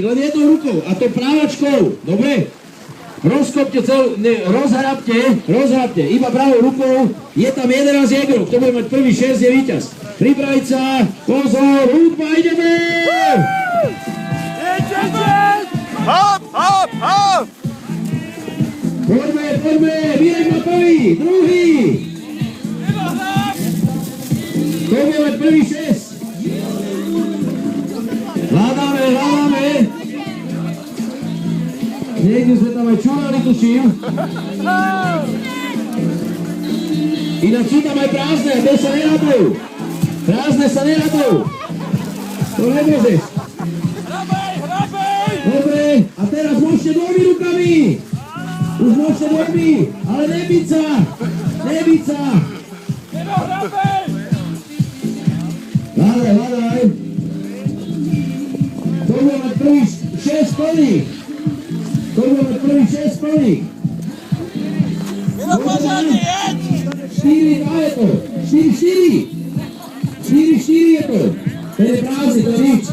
len jednou rukou, a to právačkou, dobre? Rozkopte rozhrabte, iba pravou rukou, je tam 11 jegrov, kto bude mať prvý 6 je víťaz. Pripraviť sa, pozor, hudba, ideme! Hop, hop, hop! Poďme, Mirek má prvý, druhý! Kto bude mať prvý 6? Hľadáme. Niekde sme tam aj čúrali, tuším. Ináč sú tam aj prázdne, to sa neradú. Prázdne sa neradú. To nemôžeš. Dobre, a teraz môžete dvomi rukami. Už môžete dvomi, ale nebyť sa. Hľadaj. To bude mať prvý 6 plných. 4, 2 je to. 4 je to. To je prázdny, to je nič.